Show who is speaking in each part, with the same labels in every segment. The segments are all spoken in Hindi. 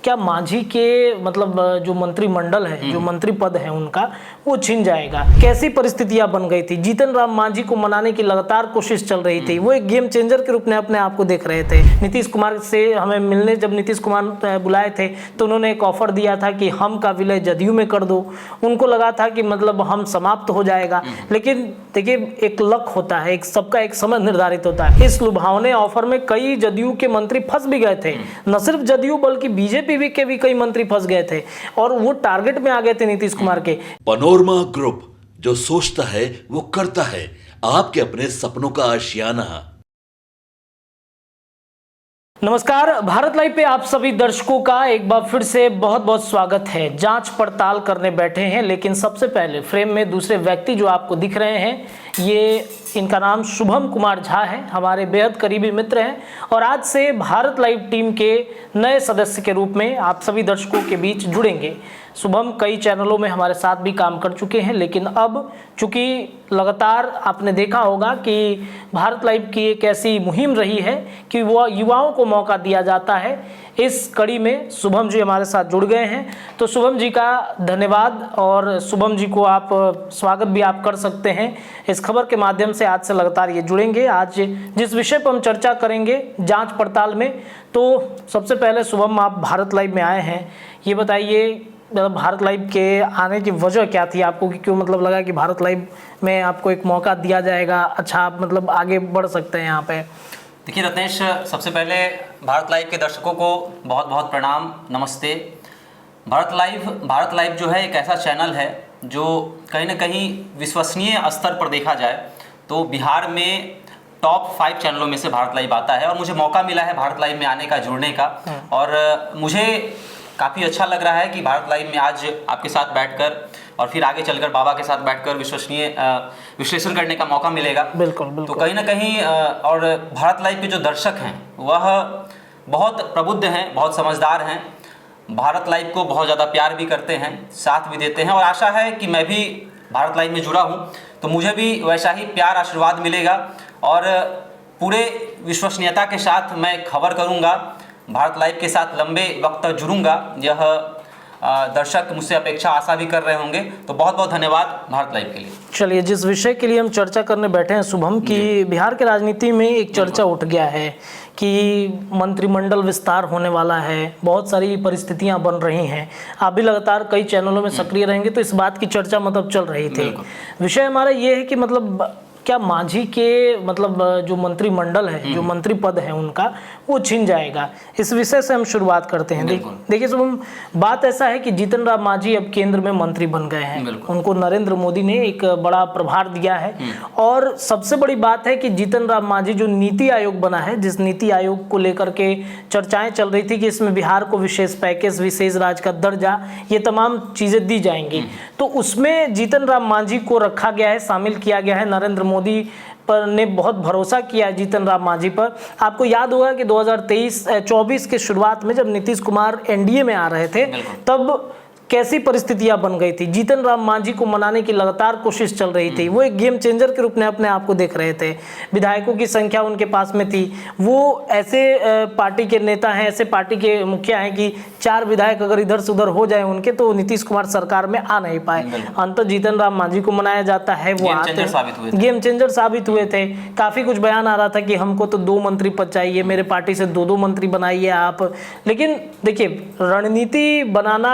Speaker 1: क्या मांझी के मतलब जो मंत्रिमंडल है, जो मंत्री पद है उनका, वो छिन जाएगा? कैसी परिस्थितियां बन गई थी? जीतन राम मांझी को मनाने की लगातार कोशिश चल रही थी। वो एक गेम चेंजर के रूप में अपने आप को देख रहे थे। नीतीश कुमार से हमें मिलने जब नीतीश कुमार बुलाए थे तो उन्होंने एक ऑफर दिया था कि हम का विलय जदयू में कर दो। उनको लगा था कि मतलब हम समाप्त हो जाएगा, लेकिन देखिए एक लक होता है, एक सबका एक समय निर्धारित होता है। इस लुभावने ऑफर में कई जदयू के मंत्री फंस भी गए थे। न सिर्फ जदयू बल्कि बीजेपी के भी कई मंत्री फंस गए थे और वो टारगेट में आ गए थे नीतीश कुमार के।
Speaker 2: पनोरमा ग्रुप, जो सोचता है वो करता है। आपके अपने सपनों का आशियाना।
Speaker 1: नमस्कार, भारत लाइव पे आप सभी दर्शकों का एक बार फिर से बहुत बहुत स्वागत है। जांच पड़ताल करने बैठे हैं, लेकिन सबसे पहले फ्रेम में दूसरे व्यक्ति जो आपको दिख रहे हैं, ये इनका नाम शुभम कुमार झा है, हमारे बेहद करीबी मित्र हैं और आज से भारत लाइव टीम के नए सदस्य के रूप में आप सभी दर्शकों के बीच जुड़ेंगे। शुभम कई चैनलों में हमारे साथ भी काम कर चुके हैं, लेकिन अब चूंकि लगातार आपने देखा होगा कि भारत लाइव की एक ऐसी मुहिम रही है कि वो युवाओं को मौका दिया जाता है। इस कड़ी में शुभम जी हमारे साथ जुड़ गए हैं, तो शुभम जी का धन्यवाद। और शुभम जी को आप स्वागत भी आप कर सकते हैं इस खबर के माध्यम से। आज से लगातार ये जुड़ेंगे। आज जिस विषय पर हम चर्चा करेंगे जांच पड़ताल में, तो सबसे पहले शुभम आप भारत लाइव में आए हैं, ये बताइए भारत लाइव के आने की वजह क्या थी आपको, कि क्यों मतलब लगा कि भारत लाइव में आपको एक मौका दिया जाएगा, अच्छा आप मतलब आगे बढ़ सकते हैं यहाँ पे?
Speaker 3: देखिए रत्नेश, सबसे पहले भारत लाइव के दर्शकों को बहुत बहुत प्रणाम, नमस्ते। भारत लाइव जो है एक ऐसा चैनल है जो कहीं ना कहीं विश्वसनीय स्तर पर देखा जाए तो बिहार में टॉप 5 चैनलों में से भारत लाइव आता है। और मुझे मौका मिला है भारत लाइव में आने का, जुड़ने का, और मुझे काफ़ी अच्छा लग रहा है कि भारत लाइव में आज आपके साथ बैठकर और फिर आगे चलकर बाबा के साथ बैठकर विश्वसनीय विश्लेषण करने का मौका मिलेगा।
Speaker 1: बिल्कुल बिल्कुल।
Speaker 3: तो कहीं ना कहीं और भारत लाइव के जो दर्शक हैं वह बहुत प्रबुद्ध हैं, बहुत समझदार हैं, भारत लाइव को बहुत ज़्यादा प्यार भी करते हैं, साथ भी देते हैं। और आशा है कि मैं भी भारत लाइव में जुड़ा हूँ तो मुझे भी वैसा ही प्यार आशीर्वाद मिलेगा और पूरे विश्वसनीयता के साथ मैं खबर करूँगा, भारत लाइव के साथ लंबे वक्त तक जुड़ूंगा। यह दर्शक मुझसे अपेक्षा आशा भी कर रहे होंगे, तो बहुत बहुत धन्यवाद भारत लाइव के लिए।
Speaker 1: चलिए, जिस विषय के लिए हम चर्चा करने बैठे हैं शुभम, की बिहार के राजनीति में एक चर्चा उठ गया है कि मंत्रिमंडल विस्तार होने वाला है, बहुत सारी परिस्थितियां बन रही हैं। आप भी लगातार कई चैनलों में सक्रिय रहेंगे, तो इस बात की चर्चा मतलब चल रही थी। विषय हमारा ये है कि मतलब क्या मांझी के मतलब जो मंत्रिमंडल है, जो मंत्री पद है उनका, वो छिन जाएगा? इस विषय से हम शुरुआत करते हैं। देखिए शुभम, बात ऐसा है कि जीतन राम मांझी अब केंद्र में मंत्री बन गए हैं। उनको नरेंद्र मोदी ने एक बड़ा प्रभार दिया है और सबसे बड़ी बात है कि जीतन राम मांझी जो नीति आयोग बना है, जिस नीति आयोग को लेकर के चर्चाएं चल रही थी कि इसमें बिहार को विशेष पैकेज, विशेष राज्य का दर्जा, ये तमाम चीजें दी जाएंगी, तो उसमें जीतन राम मांझी को रखा गया है, शामिल किया गया है। नरेंद्र मोदी पर ने बहुत भरोसा किया है जीतन राम मांझी पर। आपको याद होगा कि 2023-24 के शुरुआत में जब नीतीश कुमार एनडीए में आ रहे थे, तब कैसी परिस्थितियां बन गई थी। जीतन राम मांझी को मनाने की लगातार कोशिश चल रही थी। वो एक गेम चेंजर के रूप में अपने आप को देख रहे थे। विधायकों की संख्या उनके पास में थी। वो ऐसे पार्टी के नेता हैं, ऐसे पार्टी के मुखिया हैं कि 4 विधायक अगर इधर से उधर हो जाए उनके, तो नीतीश कुमार सरकार में आ नहीं पाए। अंत जीतन राम मांझी को मनाया जाता है, वो गेम चेंजर साबित हुए थे। काफी कुछ बयान आ रहा था कि हमको तो 2 मंत्री पद चाहिए, मेरे पार्टी से 2-2 मंत्री बनाइए आप। लेकिन देखिए, रणनीति बनाना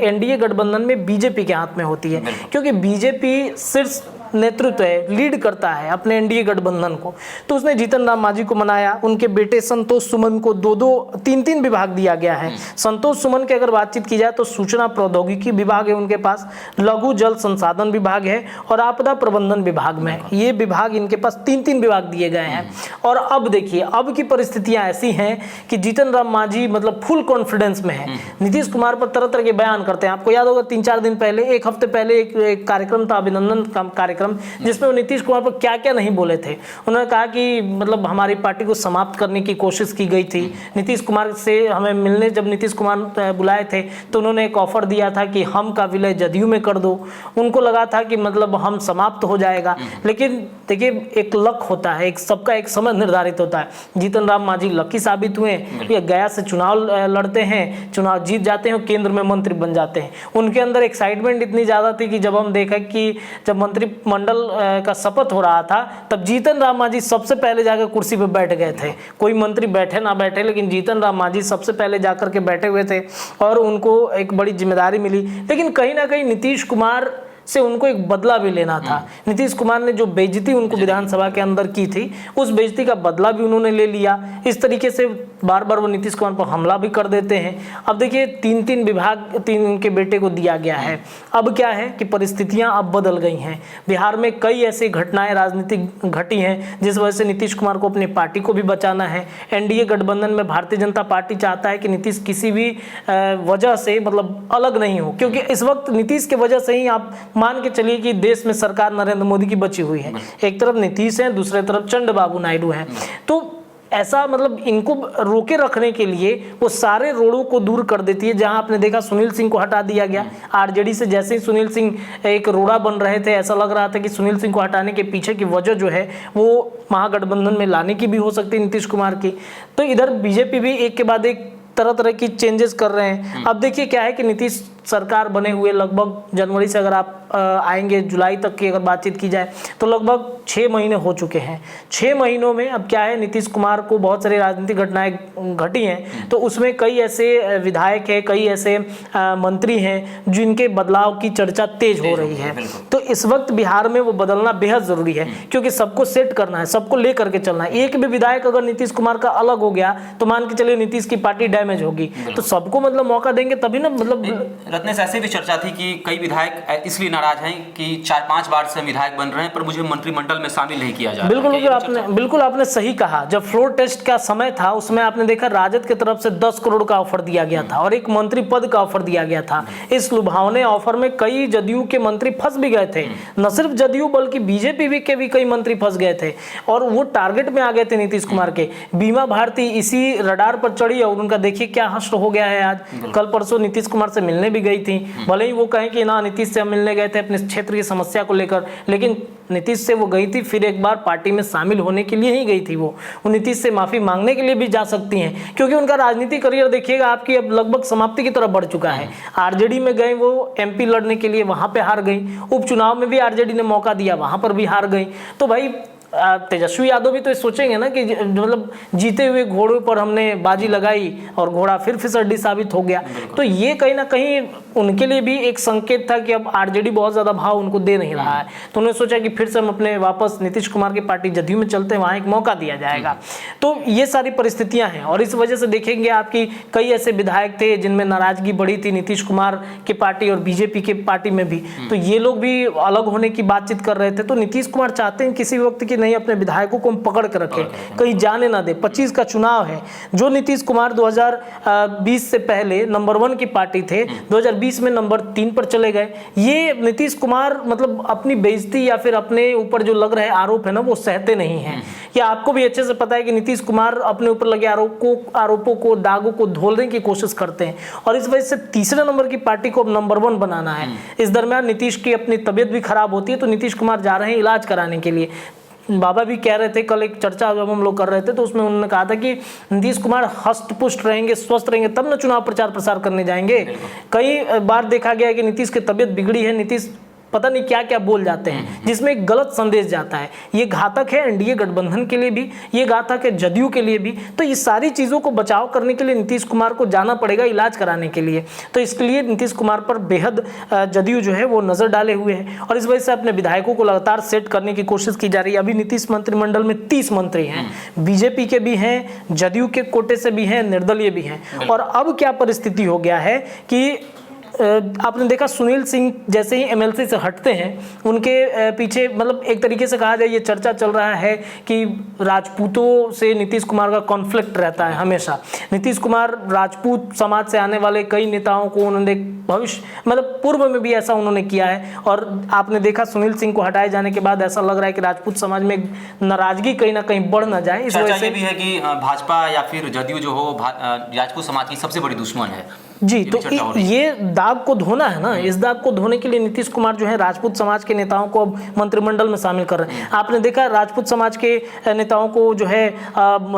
Speaker 1: एनडीए गठबंधन में बीजेपी के हाथ में होती है, क्योंकि बीजेपी शीर्ष नेतृत्व है, लीड करता है अपने एनडीए गठबंधन को। तो उसने जीतन राम मांझी को मनाया। उनके बेटे संतोष सुमन को 2-3 विभाग दिया गया है। संतोष सुमन की अगर बातचीत की जाए तो सूचना प्रौद्योगिकी विभाग है उनके पास, लघु जल संसाधन विभाग है और आपदा प्रबंधन विभाग में, ये विभाग इनके पास 3 विभाग दिए गए हैं। और अब देखिए, अब की परिस्थितियां ऐसी हैं कि जीतन राम मांझी मतलब फुल कॉन्फिडेंस में है। नीतीश कुमार पर तरह तरह के बयान करते हैं। आपको याद होगा 3-4 दिन पहले, 1 हफ्ते पहले एक कार्यक्रम था, अभिनंदन का कार्यक्रम कार्यक्रम जिसमें वो नीतीश कुमार पर क्या क्या नहीं बोले थे। उन्होंने कहा कि मतलब हमारी पार्टी को समाप्त करने की कोशिश की गई थी। नीतीश कुमार से हमें मिलने जब नीतीश कुमार बुलाए थे तो उन्होंने एक ऑफर दिया था कि हम का विलय जदयू में कर दो। उनको लगा था कि मतलब हम समाप्त हो जाएगा, लेकिन देखिए एक लक होता है, एक सबका एक समय निर्धारित होता है। जीतन राम मांझी लकी साबित हुए, ये गया से चुनाव लड़ते हैं, चुनाव जीत जाते हैं और केंद्र में मंत्री बन जाते हैं। उनके अंदर एक्साइटमेंट इतनी ज़्यादा थी कि जब हम देखा कि जब मंत्रिमंडल का शपथ हो रहा था तब जीतन राम मांझी सबसे पहले जाकर कुर्सी पर बैठ गए थे। कोई मंत्री बैठे ना बैठे, लेकिन जीतन राम मांझी सबसे पहले जाकर के बैठे हुए थे और उनको एक बड़ी जिम्मेदारी मिली। लेकिन कहीं ना कहीं नीतीश कुमार से उनको एक बदला भी लेना था। नीतीश कुमार ने जो बेइज्जती उनको विधानसभा के अंदर की थी, उस बेइज्जती का बदला भी उन्होंने ले लिया। इस तरीके से बार बार वो नीतीश कुमार पर हमला भी कर देते हैं। अब देखिए 3 विभाग 3 उनके बेटे को दिया गया है। अब क्या है कि परिस्थितियां अब बदल गई हैं। बिहार में कई ऐसी घटनाएं राजनीतिक घटी हैं जिस वजह से नीतीश कुमार को अपनी पार्टी को भी बचाना है। एनडीए गठबंधन में भारतीय जनता पार्टी चाहता है कि नीतीश किसी भी वजह से मतलब अलग नहीं हो, क्योंकि इस वक्त नीतीश की वजह से ही आप मान के चलिए कि देश में सरकार नरेंद्र मोदी की बची हुई है। एक तरफ नीतीश है, दूसरे तरफ चंद्रबाबू नायडू है। तो ऐसा मतलब इनको रोके रखने के लिए वो सारे रोड़ों को दूर कर देती है। जहां आपने देखा सुनील सिंह को हटा दिया गया आरजेडी से। जैसे ही सुनील सिंह एक रोड़ा बन रहे थे, ऐसा लग रहा था कि सुनील सिंह को हटाने के पीछे की वजह जो है वो महागठबंधन में लाने की भी हो सकती है नीतीश कुमार की। तो इधर बीजेपी भी एक के बाद एक तरह तरह की चेंजेस कर रहे हैं। अब देखिए क्या है कि नीतीश सरकार बने हुए लगभग जनवरी से अगर आप आएंगे जुलाई तक की अगर बातचीत की जाए तो लगभग 6 महीने हो चुके हैं। 6 महीनों में अब क्या है, नीतीश कुमार को बहुत सारी राजनीतिक घटनाएं घटी हैं, तो उसमें कई ऐसे विधायक हैं, कई ऐसे मंत्री हैं जिनके बदलाव की चर्चा तेज हो रही है। तो इस वक्त बिहार में वो बदलना बेहद जरूरी है, क्योंकि सबको सेट करना है, सबको लेकर के चलना है। एक भी विधायक अगर नीतीश कुमार का अलग हो गया तो मान के चलिए नीतीश की पार्टी डैमेज होगी। तो सबको मतलब मौका देंगे तभी ना। मतलब
Speaker 3: रत्नेश ऐसे भी चर्चा थी कि कई विधायक इसलिए नाराज हैं कि 4-5 बार से विधायक बन रहे हैं पर मुझे मंत्रिमंडल में शामिल नहीं किया जा रहा।
Speaker 1: बिल्कुल आपने सही कहा। जब फ्लोर टेस्ट का समय था उसमें आपने देखा राजद की तरफ से 10 करोड़ का ऑफर दिया गया था और एक मंत्री पद का ऑफर दिया गया था। इस लुभावने ऑफर में कई जदयू के मंत्री फंस भी गए थे। न सिर्फ जदयू बल्कि बीजेपी के भी कई मंत्री फंस गए थे और वो टारगेट में आ गए थे नीतीश कुमार के। बीमा भारती इसी रडार पर चढ़ी और उनका देखिए क्या हश्र हो गया है। आज कल परसों नीतीश कुमार से मिलने भी गई थी, भले ही वो कहें कि ना नीतीश से हम मिलने गए थे अपने क्षेत्र की समस्या को लेकर, लेकिन नीतीश से वो गई थी, फिर एक बार पार्टी में शामिल होने के लिए ही गई थी। वो नीतीश से माफी मांगने के लिए भी जा सकती हैं, क्योंकि उनका राजनीतिक करियर देखिएगा आपकी अब लगभग समाप्ति की तरफ बढ़ चुका है। आरजेडी में गए वो एमपी लड़ने के लिए, वहां पे हार गई। उपचुनाव में भी आरजेडी ने मौका दिया, वहां पर भी हार गई। तो भाई तेजस्वी यादव भी तो सोचेंगे ना कि मतलब जीते हुए घोड़े पर हमने बाजी लगाई और घोड़ा फिर फिसड्डी साबित हो गया। तो ये कहीं ना कहीं उनके लिए भी एक संकेत था कि अब आरजेडी बहुत ज्यादा भाव उनको दे नहीं रहा है। तो उन्होंने सोचा कि फिर से हम अपने वापस नीतीश कुमार की पार्टी जदयू में चलते हैं, वहां एक मौका दिया जाएगा। तो ये सारी परिस्थितियां हैं और इस वजह से देखेंगे आपकी कई ऐसे विधायक थे जिनमें नाराजगी बढ़ी थी नीतीश कुमार की पार्टी और बीजेपी की पार्टी में भी। तो ये लोग भी अलग होने की बातचीत कर रहे थे। तो नीतीश कुमार चाहते हैं किसी वक्त की नहीं अपने विधायकों को हम पकड़ के रखें, कहीं जाने ना दे। 25 का चुनाव है। जो नीतीश कुमार 2020 से पहले नंबर 1 की पार्टी थे, 2020 में नंबर 3 पर चले गए। ये नीतीश कुमार मतलब अपनी बेइज्जती या फिर अपने ऊपर जो लग रहे आरोप है ना वो सहते नहीं हैं। ये आपको भी अच्छे से पता है कि नीतीश कुमार अपने ऊपर लगे आरोपों को दागों को धोलने की कोशिश करते हैं और इस वजह से तीसरे नंबर की पार्टी को अब नंबर 1 बनाना है। इस दरमियान नीतीश की अपनी तबीयत भी खराब होती है, तो नीतीश कुमार जा रहे हैं इलाज कराने के लिए। बाबा भी कह रहे थे, कल एक चर्चा जब हम लोग कर रहे थे तो उसमें उन्होंने कहा था कि नीतीश कुमार हष्ट पुष्ट रहेंगे, स्वस्थ रहेंगे तब न चुनाव प्रचार प्रसार करने जाएंगे। कई बार देखा गया है कि नीतीश की तबीयत बिगड़ी है, नीतीश पता नहीं क्या क्या बोल जाते हैं जिसमें एक गलत संदेश जाता है। ये घातक है एनडीए गठबंधन के लिए भी, ये घातक है जदयू के लिए भी। तो ये सारी चीज़ों को बचाव करने के लिए नीतीश कुमार को जाना पड़ेगा इलाज कराने के लिए। तो इसके लिए नीतीश कुमार पर बेहद जदयू जो है वो नज़र डाले हुए है और इस वजह से अपने विधायकों को लगातार सेट करने की कोशिश की जा रही है। अभी नीतीश मंत्रिमंडल में 30 मंत्री हैं, बीजेपी के भी हैं, जदयू के कोटे से भी हैं, निर्दलीय भी हैं। और अब क्या परिस्थिति हो गया है कि आपने देखा सुनील सिंह जैसे ही एमएलसी से हटते हैं उनके पीछे मतलब एक तरीके से कहा जाए ये चर्चा चल रहा है कि राजपूतों से नीतीश कुमार का कॉन्फ्लिक्ट रहता है हमेशा। नीतीश कुमार राजपूत समाज से आने वाले कई नेताओं को उन्होंने भविष्य मतलब पूर्व में भी ऐसा उन्होंने किया है, और आपने देखा सुनील सिंह को हटाए जाने के बाद ऐसा लग रहा है कि राजपूत समाज में नाराजगी कहीं ना कहीं बढ़ ना जाए। इस वजह से
Speaker 3: ये भी है कि भाजपा या फिर जदयू जो हो राजपूत समाज की सबसे बड़ी दुश्मन है
Speaker 1: जी। तो ये दाग को धोना है ना, इस दाग को धोने के लिए नीतीश कुमार जो है राजपूत समाज के नेताओं को अब मंत्रिमंडल में शामिल कर रहे हैं। आपने देखा राजपूत समाज के नेताओं को जो है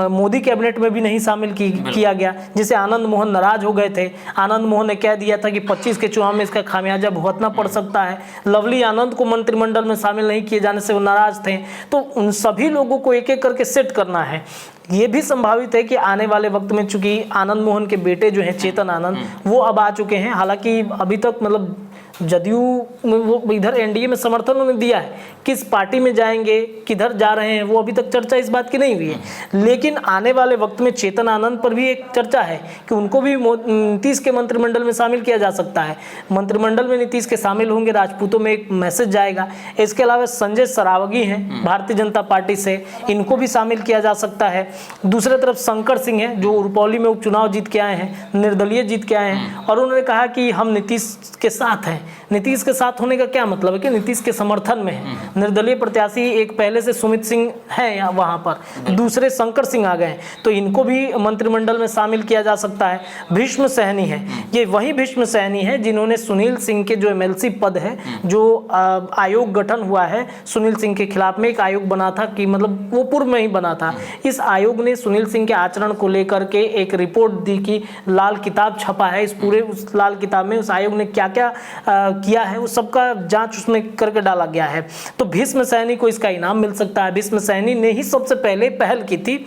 Speaker 1: मोदी कैबिनेट में भी नहीं शामिल किया गया, जिसे आनंद मोहन नाराज हो गए थे। आनंद मोहन ने कह दिया था कि 25 के चुनाव में इसका खामियाजा भुगतना पड़ सकता है। लवली आनंद को मंत्रिमंडल में शामिल नहीं किए जाने से वो नाराज थे। तो उन सभी लोगों को एक एक करके सेट करना है। ये भी संभावित है कि आने वाले वक्त में, चूंकि आनंद मोहन के बेटे जो हैं चेतन आनंद वो अब आ चुके हैं, हालांकि अभी तक मतलब जदयू वो इधर एनडीए में समर्थन उन्होंने दिया है, किस पार्टी में जाएंगे किधर जा रहे हैं वो अभी तक चर्चा इस बात की नहीं हुई है। लेकिन आने वाले वक्त में चेतन आनंद पर भी एक चर्चा है कि उनको भी नीतीश के मंत्रिमंडल में शामिल किया जा सकता है। मंत्रिमंडल में नीतीश के शामिल होंगे, राजपूतों में एक मैसेज जाएगा। इसके अलावा संजय सरावगी हैं भारतीय जनता पार्टी से, इनको भी शामिल किया जा सकता है। दूसरी तरफ शंकर सिंह हैं जो रुपौली में उपचुनाव जीत के आए हैं, निर्दलीय जीत के आए हैं, और उन्होंने कहा कि हम नीतीश के साथ हैं। नीतीश के साथ होने का क्या मतलब है कि नीतीश के समर्थन में है। निर्दलीय प्रत्याशी एक पहले से सुमित सिंह है यहाँ वहाँ पर, दूसरे शंकर सिंह आ गए, तो इनको भी मंत्रिमंडल में शामिल किया जा सकता है। भीष्म सहनी है, ये वही भीष्म सहनी है जिन्होंने सुनील सिंह के जो एमएलसी पद है, जो आयोग गठन हुआ है सुनील सिंह के खिलाफ में, एक आयोग बना था कि मतलब वो पूर्व में ही बना था। इस आयोग ने सुनील सिंह के आचरण को लेकर के एक रिपोर्ट दी कि लाल किताब छपा है। इस पूरे उस लाल किताब में उस आयोग ने क्या क्या किया है उस सबका जांच उसमें करके डाला गया है। तो भीष्म सैनी को इसका इनाम मिल सकता है। भीष्म सैनी ने ही सबसे पहले पहल की थी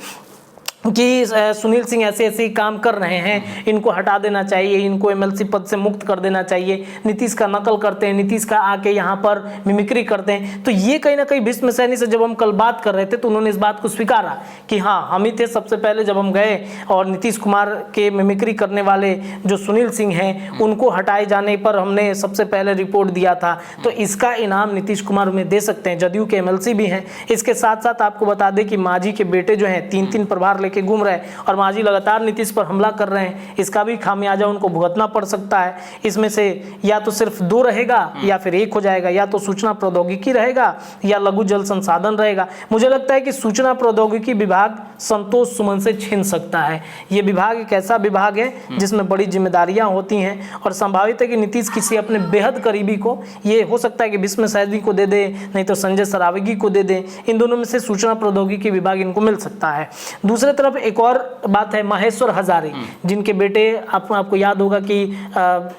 Speaker 1: कि सुनील सिंह ऐसे ऐसे काम कर रहे हैं, इनको हटा देना चाहिए, इनको एमएलसी पद से मुक्त कर देना चाहिए, नीतीश का नकल करते हैं, नीतीश का आके यहाँ पर मिमिक्री करते हैं। तो ये कहीं ना कहीं भीष्म सैनी से जब हम कल बात कर रहे थे तो उन्होंने इस बात को स्वीकारा कि हाँ हम ही थे सबसे पहले जब हम गए और नीतीश कुमार के मिमिक्री करने वाले जो सुनील सिंह हैं उनको हटाए जाने पर हमने सबसे पहले रिपोर्ट दिया था। तो इसका इनाम नीतीश कुमार में दे सकते हैं, जदयू के एमएलसी भी हैं। इसके साथ साथ आपको बता दें कि मांझी के बेटे जो हैं 3-3 प्रभार के घूम रहे हैं और मांझी लगातार नीतीश पर हमला कर रहे हैं, इसका भी खामियाजा उनको भुगतना पड़ सकता है। इसमें से या तो सिर्फ 2 रहेगा या फिर 1 हो जाएगा, या तो सूचना प्रौद्योगिकी रहेगा या लघु जल संसाधन रहेगा। मुझे लगता है कि सूचना प्रौद्योगिकी विभाग संतोष सुमन से छीन सकता है। ये विभाग एक ऐसा विभाग है जिसमें बड़ी जिम्मेदारियां होती हैं और संभावित है कि नीतीश किसी अपने बेहद करीबी को, ये हो सकता है कि भीष्म सैनी को दे दे, नहीं तो संजय सरावगी को दे दे, इन दोनों में से सूचना प्रौद्योगिकी विभाग इनको मिल सकता है। दूसरी तरफ एक और बात है महेश्वर हजारी, जिनके बेटे आपको याद होगा कि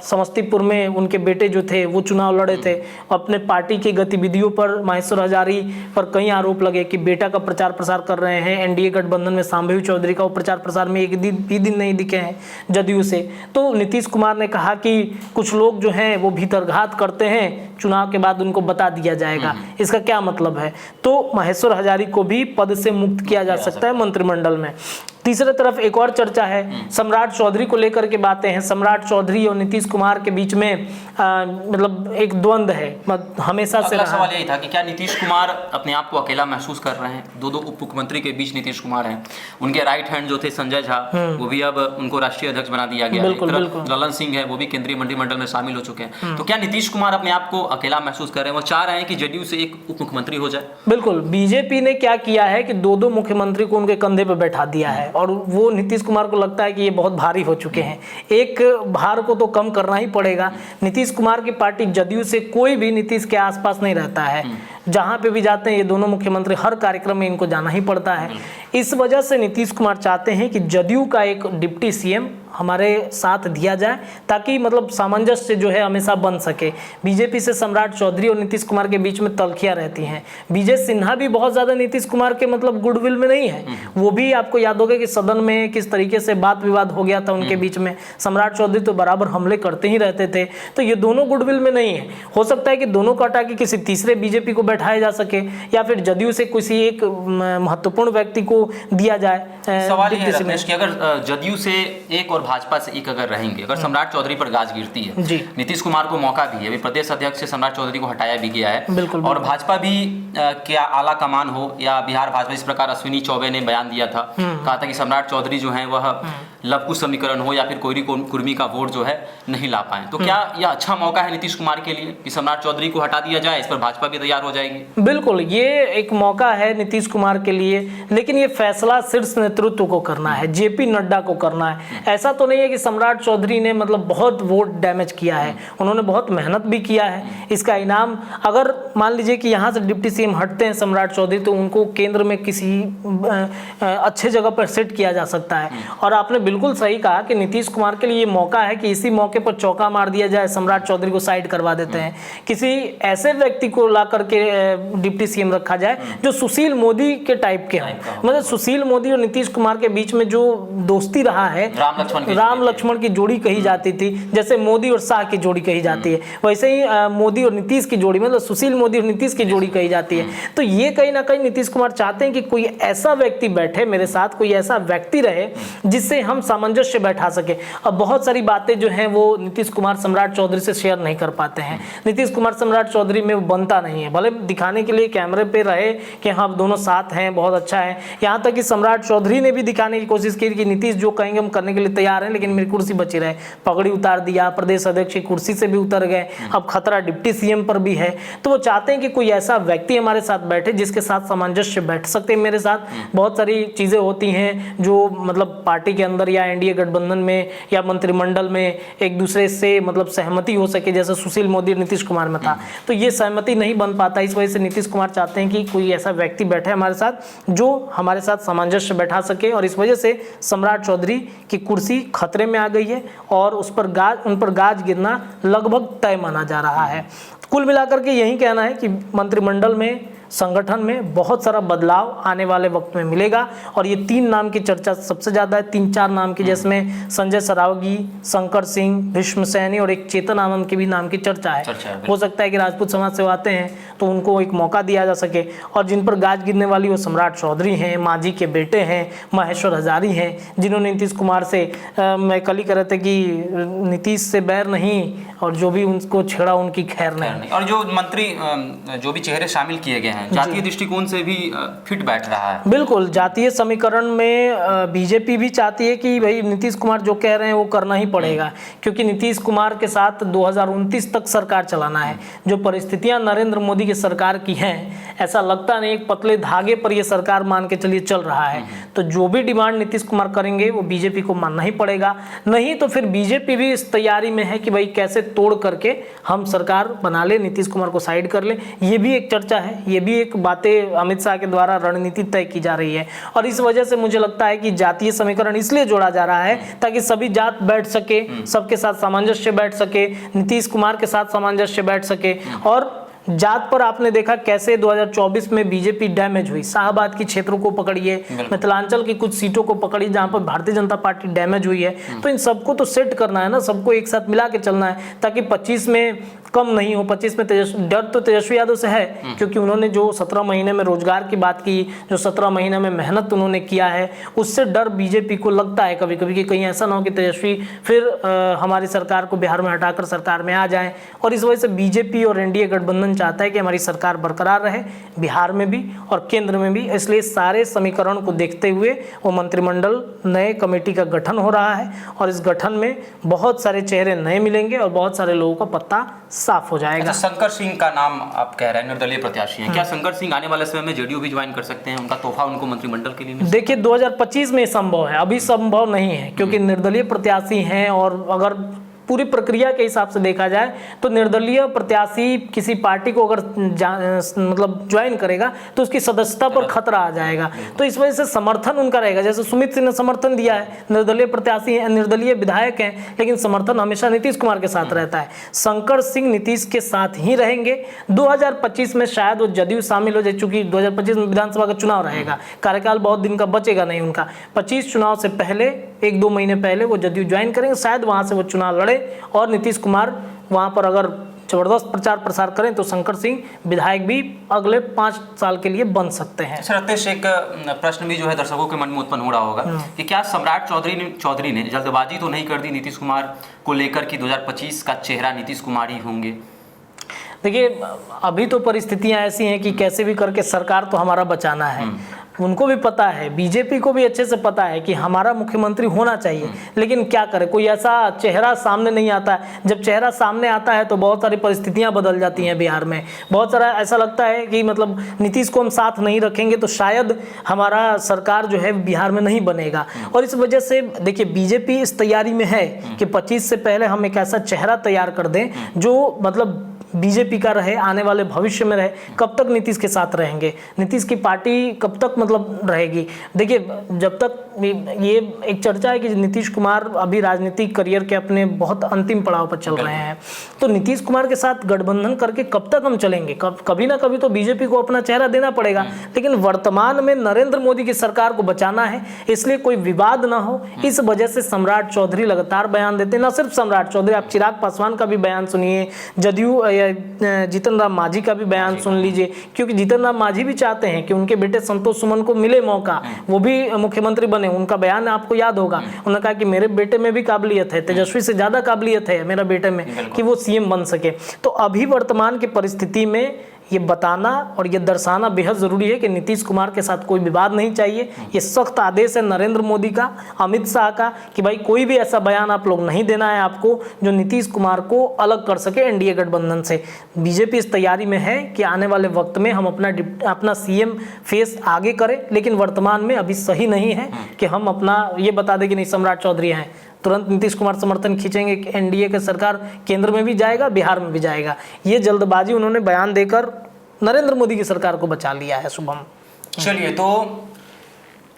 Speaker 1: समस्तीपुर में उनके बेटे जो थे वो चुनाव लड़े थे। अपने पार्टी की गतिविधियों पर महेश्वर हजारी पर कई आरोप लगे कि बेटा का प्रचार प्रसार कर रहे हैं। एनडीए गठबंधन में सांबेव चौधरी का वो प्रचार प्रसार में एक दिन नहीं दिखे हैं जदयू से। तो नीतीश कुमार ने कहा कि कुछ लोग जो हैं वो भीतरघात करते हैं, चुनाव के बाद उनको बता दिया जाएगा। इसका क्या मतलब है? तो महेश्वर हजारी को भी पद से मुक्त किया जा सकता है मंत्रिमंडल में। तीसरी तरफ एक और चर्चा है सम्राट चौधरी को लेकर के बातें हैं। सम्राट चौधरी और नीतीश कुमार के बीच में मतलब एक द्वंद्व है, हमेशा से रहा।
Speaker 3: सवाल यही था कि क्या नीतीश कुमार अपने आप को अकेला महसूस कर रहे हैं? 2 उप मुख्यमंत्री के बीच नीतीश कुमार हैं। उनके राइट हैंड जो थे संजय झा, वो भी अब उनको राष्ट्रीय अध्यक्ष बना दिया गया है। ललन सिंह है, वो भी केंद्रीय मंत्रिमंडल में शामिल हो चुके हैं। तो क्या नीतीश कुमार अपने आप को अकेला महसूस कर रहे हैं? वो चाह रहे हैं कि जदयू से एक उप मुख्यमंत्री हो जाए?
Speaker 1: बिल्कुल, बीजेपी ने क्या किया है कि 2 मुख्यमंत्री को उनके कंधे पर बैठा दिया है और वो नीतीश कुमार को लगता है कि ये बहुत भारी हो चुके हैं। एक भार को तो कम करना ही पड़ेगा। नीतीश कुमार की पार्टी जदयू से कोई भी नीतीश के आसपास नहीं रहता है। जहां पे भी जाते हैं ये दोनों मुख्यमंत्री, हर कार्यक्रम में इनको जाना ही पड़ता है। इस वजह से नीतीश कुमार चाहते हैं कि जदयू का एक डिप्टी सीएम हमारे साथ दिया जाए ताकि मतलब सामंजस्य जो है हमेशा बन सके। बीजेपी से सम्राट चौधरी और नीतीश कुमार के बीच में तलखियां रहती हैं। विजय सिन्हा भी बहुत ज्यादा नीतीश कुमार के मतलब गुडविल में नहीं है। वो भी आपको याद होगा कि सदन में किस तरीके से बात विवाद हो गया था उनके बीच में। सम्राट चौधरी तो बराबर हमले करते ही रहते थे। तो ये दोनों गुडविल में नहीं है। हो सकता है कि दोनों को हटा के किसी तीसरे बीजेपी को बैठाया जा सके या फिर जदयू से किसी एक महत्वपूर्ण व्यक्ति को दिया जाए।
Speaker 3: सवाल ये है रत्नेश कि अगर जदयू से एक और और भाजपा से एक अगर रहेंगे, अगर सम्राट चौधरी पर गाज गिरती है,
Speaker 1: जी।
Speaker 3: नीतीश कुमार को मौका भी है, अभी प्रदेश अध्यक्ष से सम्राट चौधरी को हटाया भी गया है,
Speaker 1: बिल्कुल,
Speaker 3: और भाजपा भी क्या आला कमान हो या बिहार भाजपा, इस प्रकार अश्विनी चौबे ने बयान दिया था, कहा था कि सम्राट चौधरी जो है वह लवकुश समीकरण हो या फिर कोयरी कुर्मी का वोट जो है नहीं ला पाए, तो क्या यह अच्छा मौका है नीतीश कुमार के लिए कि सम्राट चौधरी को हटा दिया जाए, इस पर भाजपा भी तैयार हो जाएगी?
Speaker 1: बिल्कुल, ये एक मौका है नीतीश कुमार के लिए, लेकिन ये फैसला शीर्ष नेतृत्व को करना है, जेपी नड्डा को करना है। ऐसा तो नहीं है कि सम्राट चौधरी ने मतलब बहुत वोट डैमेज किया है, उन्होंने बहुत मेहनत भी किया है। इसका इनाम, अगर मान लीजिए कि यहाँ से डिप्टी सीएम हटते हैं सम्राट चौधरी, तो उनको केंद्र में किसी अच्छे जगह पर सेट किया जा सकता है। और आपने बिल्कुल सही कहा कि नीतीश कुमार के लिए ये मौका है कि इसी मौके पर चौका मार दिया जाए, सम्राट चौधरी को साइड करवा देते हैं, किसी ऐसे व्यक्ति को ला करके डिप्टी सीएम रखा जाए जो सुशील मोदी के टाइप के हैं। मतलब सुशील मोदी और नीतीश कुमार के बीच में जो दोस्ती रहा है, राम लक्ष्मण की जोड़ी कही जाती थी, जैसे मोदी और शाह की जोड़ी कही जाती है, वैसे ही मोदी और नीतीश की जोड़ी, मतलब सुशील मोदी और नीतीश की जोड़ी कही जाती है। तो ये कहीं ना कहीं नीतीश कुमार चाहते हैं कि कोई ऐसा व्यक्ति बैठे मेरे साथ, कोई ऐसा व्यक्ति रहे जिससे हम सामंजस्य बैठा सके। अब बहुत सारी बातें जो हैं वो नीतीश कुमार सम्राट चौधरी से शेयर नहीं कर पाते हैं। नीतीश कुमार सम्राट चौधरी में वो बनता नहीं है, भले दिखाने के लिए कैमरे पे रहे कि हाँ दोनों साथ हैं, बहुत अच्छा है। यहाँ तक कि सम्राट चौधरी ने भी दिखाने की कोशिश की कि नीतीश जो कहेंगे हम करने के लिए तैयार हैं, लेकिन मेरी कुर्सी बची रहे। पगड़ी उतार दिया, प्रदेश अध्यक्ष की कुर्सी से भी उतर गए, अब खतरा डिप्टी सीएम पर भी है। तो वो चाहते हैं कि कोई ऐसा व्यक्ति हमारे साथ बैठे जिसके साथ सामंजस्य बैठ सकते हैं मेरे साथ। बहुत सारी चीज़ें होती हैं जो मतलब पार्टी के अंदर या एनडीए गठबंधन में या मंत्रिमंडल में एक दूसरे से मतलब सहमति हो सके, जैसे सुशील मोदी और नीतीश कुमार में था, तो ये सहमति नहीं बन पाता। इस वजह से नीतीश कुमार चाहते हैं कि कोई ऐसा व्यक्ति बैठे हमारे साथ जो हमारे साथ सामंजस्य बैठा सके, और इस वजह से सम्राट चौधरी की कुर्सी खतरे में आ गई है और उन पर गाज गिरना लगभग तय माना जा रहा है। कुल मिलाकर के यही कहना है कि मंत्रिमंडल में, संगठन में बहुत सारा बदलाव आने वाले वक्त में मिलेगा, और ये 3 नाम की चर्चा सबसे ज़्यादा है, 3-4 नाम की, जिसमें संजय सरावगी, शंकर सिंह, भीष्म सैनी और एक चेतन आनंद के भी नाम की चर्चा है। हो सकता है कि राजपूत समाज से आते हैं तो उनको एक मौका दिया जा सके, और जिन पर गाज गिरने वाली वो सम्राट चौधरी हैं, मांझी के बेटे हैं, महेश्वर हजारी हैं, जिन्होंने नीतीश कुमार से मैं कल ही कह रहे थे कि नीतीश से बैर नहीं और जो भी उनको छेड़ा उनकी खैर नहीं।
Speaker 3: और जो मंत्री जो भी चेहरे शामिल किए गए हैं जातीय दृष्टिकोण से भी फिट बैठ रहा है।
Speaker 1: बिल्कुल, जातीय समीकरण में बीजेपी भी चाहती है कि भाई नीतीश कुमार जो कह रहे हैं वो करना ही पड़ेगा, क्योंकि नीतीश कुमार के साथ 2029 तक सरकार चलाना है। जो परिस्थितियां नरेंद्र मोदी की सरकार की हैं, ऐसा लगता नहीं, एक पतले धागे पर ये सरकार मान के चलिए चल रहा है। तो जो भी डिमांड नीतीश कुमार करेंगे वो बीजेपी को मानना ही पड़ेगा, नहीं तो फिर बीजेपी भी इस तैयारी में है कि भाई कैसे तोड़ करके हम सरकार बना ले, नीतीश कुमार को साइड कर ले। ये भी एक चर्चा है, ये भी एक बातें अमित शाह के द्वारा रणनीति तय की जा रही है। और इस वजह से मुझे लगता है कि जातीय समीकरण इसलिए जोड़ा जा रहा है ताकि सभी जात बैठ सके, सबके साथ सामंजस्य बैठ सके, नीतीश कुमार के साथ सामंजस्य बैठ सके। और जात पर आपने देखा कैसे 2024 में बीजेपी डैमेज हुई, शाहबाद की क्षेत्रों को पकड़िए, मिथिलांचल की कुछ सीटों को पकड़िए जहां पर भारतीय जनता पार्टी डैमेज हुई है। तो इन सबको तो सेट करना है ना, सबको एक साथ मिला के चलना है ताकि 25 में कम नहीं हो। 25 में डर तो तेजस्वी यादव से है, क्योंकि उन्होंने जो 17 महीने में रोजगार की बात की, जो 17 महीने में मेहनत उन्होंने किया है, उससे डर बीजेपी को लगता है कभी कभी कि कहीं ऐसा ना हो कि तेजस्वी फिर हमारी सरकार को बिहार में हटाकर सरकार में आ जाए। और इस वजह से बीजेपी और एनडीए गठबंधन चाहता है कि हमारी सरकार बरकरार रहे, बिहार में भी और केंद्र में भी। इसलिए सारे समीकरण को देखते हुए वो मंत्रिमंडल नए कमेटी का गठन हो रहा है, और इस गठन में बहुत सारे चेहरे नए मिलेंगे और बहुत सारे लोगों का पत्ता साफ हो जाएगा।
Speaker 3: अच्छा, शंकर सिंह का नाम आप कह रहे हैं निर्दलीय प्रत्याशी हैं, क्या शंकर सिंह आने वाले समय में जेडीयू भी ज्वाइन कर सकते हैं? उनका तोहफा उनको मंत्रिमंडल के लिए मिल?
Speaker 1: देखिए 2025 में संभव है, अभी संभव नहीं है, क्योंकि निर्दलीय प्रत्याशी हैं। और अगर पूरी प्रक्रिया के हिसाब से देखा जाए तो निर्दलीय प्रत्याशी किसी पार्टी को अगर मतलब ज्वाइन करेगा तो उसकी सदस्यता पर खतरा आ जाएगा। तो इस वजह से समर्थन उनका रहेगा। जैसे सुमित सिंह ने समर्थन दिया है, निर्दलीय प्रत्याशी हैं, निर्दलीय विधायक हैं, लेकिन समर्थन हमेशा नीतीश कुमार के साथ रहता है। शंकर सिंह नीतीश के साथ ही रहेंगे। 2025 में शायद वो जदयू शामिल हो जाए, चूंकि 2025 में विधानसभा का चुनाव रहेगा, कार्यकाल बहुत दिन का बचेगा नहीं उनका। 25 चुनाव से पहले 1-2 महीने पहले वो जदयू ज्वाइन करेंगे, शायद वहां से वो चुनाव लड़े और नीतीश कुमार वहां पर अगर ज़बरदस्त प्रचार प्रसार करें तो शंकर सिंह विधायक भी अगले 5 साल के लिए बन सकते हैं।
Speaker 3: अच्छा रत्नेश, एक प्रश्न भी जो है दर्शकों के मन में उत्पन्न हो रहा होगा कि क्या सम्राट चौधरी ने जल्दबाजी तो नहीं कर दी नीतीश कुमार को लेकर कि 2025 का चेहरा नीतीश कुमार ही होंगे?
Speaker 1: देखिए, अभी तो परिस्थितियां ऐसी हैं कि कैसे भी करके सरकार तो हमारा बचाना है। उनको भी पता है, बीजेपी को भी अच्छे से पता है कि हमारा मुख्यमंत्री होना चाहिए, लेकिन क्या करे, कोई ऐसा चेहरा सामने नहीं आता है। जब चेहरा सामने आता है तो बहुत सारी परिस्थितियां बदल जाती हैं बिहार में। बहुत सारा ऐसा लगता है कि मतलब नीतीश को हम साथ नहीं रखेंगे तो शायद हमारा सरकार जो है बिहार में नहीं बनेगा। और इस वजह से देखिए, बीजेपी इस तैयारी में है कि 25 से पहले हम एक ऐसा चेहरा तैयार कर दें जो मतलब बीजेपी का रहे, आने वाले भविष्य में रहे। कब तक नीतीश के साथ रहेंगे, नीतीश की पार्टी कब तक मतलब रहेगी? देखिए, जब तक ये एक चर्चा है कि नीतीश कुमार अभी राजनीतिक करियर के अपने बहुत अंतिम पड़ाव पर चल रहे हैं, तो नीतीश कुमार के साथ गठबंधन करके कब तक हम चलेंगे? कभी ना कभी तो बीजेपी को अपना चेहरा देना पड़ेगा। लेकिन वर्तमान में नरेंद्र मोदी की सरकार को बचाना है, इसलिए कोई विवाद ना हो, इस वजह से सम्राट चौधरी लगातार बयान देते हैं। न सिर्फ सम्राट चौधरी, आप चिराग पासवान का भी बयान सुनिए, जदयू जीतन राम मांझी का भी बयान सुन लीजिए, क्योंकि जीतन राम मांझी भी चाहते हैं कि उनके बेटे संतोष सुमन को मिले मौका, वो भी मुख्यमंत्री बने। उनका बयान आपको याद होगा, उन्होंने कहा कि मेरे बेटे में भी काबिलियत है, तेजस्वी से ज्यादा काबिलियत है मेरा बेटे में कि वो सीएम बन सके। तो अभी वर्तमान की परिस्थिति में ये बताना और ये दर्शाना बेहद ज़रूरी है कि नीतीश कुमार के साथ कोई विवाद नहीं चाहिए। ये सख्त आदेश है नरेंद्र मोदी का, अमित शाह का, कि भाई कोई भी ऐसा बयान आप लोग नहीं देना है आपको जो नीतीश कुमार को अलग कर सके एनडीए गठबंधन से। बीजेपी इस तैयारी में है कि आने वाले वक्त में हम अपना सीएम फेस आगे करें, लेकिन वर्तमान में अभी सही नहीं है कि हम अपना ये बता दें कि नहीं सम्राट चौधरी हैं, तुरंत नीतीश कुमार समर्थन खींचेंगे कि एनडीए की सरकार केंद्र में भी जाएगा, बिहार में भी जाएगा। ये जल्दबाजी उन्होंने बयान देकर नरेंद्र मोदी की सरकार को बचा लिया है। शुभम,
Speaker 3: चलिए, तो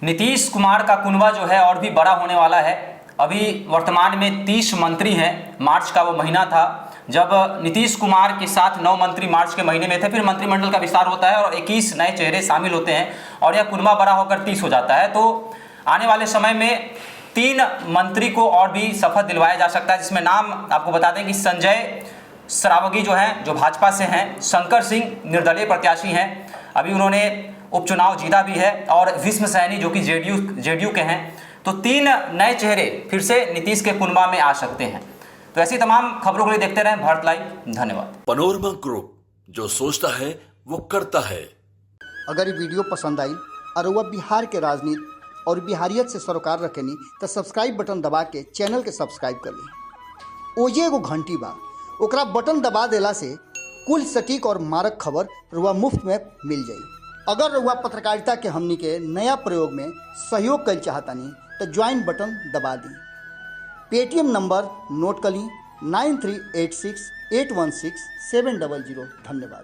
Speaker 3: नीतीश कुमार का कुनबा जो है और भी बड़ा होने वाला है। अभी वर्तमान में 30 मंत्री हैं। मार्च का वो महीना था जब नीतीश कुमार के साथ 9 मंत्री मार्च के महीने में थे। फिर मंत्रिमंडल का विस्तार होता है और 21 नए चेहरे शामिल होते हैं और यह कुनबा बड़ा होकर 30 हो जाता है। तो आने वाले समय में 3 मंत्री को और भी शपथ दिलवाया जा सकता है, जिसमें नाम आपको बता दें कि संजय सरावगी जो हैं, जो भाजपा से हैं, शंकर सिंह निर्दलीय प्रत्याशी हैं, अभी उन्होंने उपचुनाव जीता भी है, और भीष्म सैनी जो कि जेडीयू के हैं। तो 3 नए चेहरे फिर से नीतीश के कुनबा में आ सकते हैं। तो ऐसी तमाम खबरों के लिए देखते रहें भारत लाइव। धन्यवाद।
Speaker 2: पनोरमा ग्रुप, जो सोचता है वो करता है।
Speaker 4: अगर ये वीडियो पसंद आई और वह बिहार के राजनीति और बिहारियत से सरोकार रखेनी तो सब्सक्राइब बटन दबा के चैनल के सब्सक्राइब कर ली। ओजे एगो घंटी बा, ओकरा बटन दबा देला से कुल सटीक और मारक खबर रुआ मुफ्त में मिल जाई। अगर रुआ पत्रकारिता के हमनी के नया प्रयोग में सहयोग कर चाहतानी तो ज्वाइन बटन दबा दी। पेटीएम नंबर नोट कर ली 9386816700। धन्यवाद।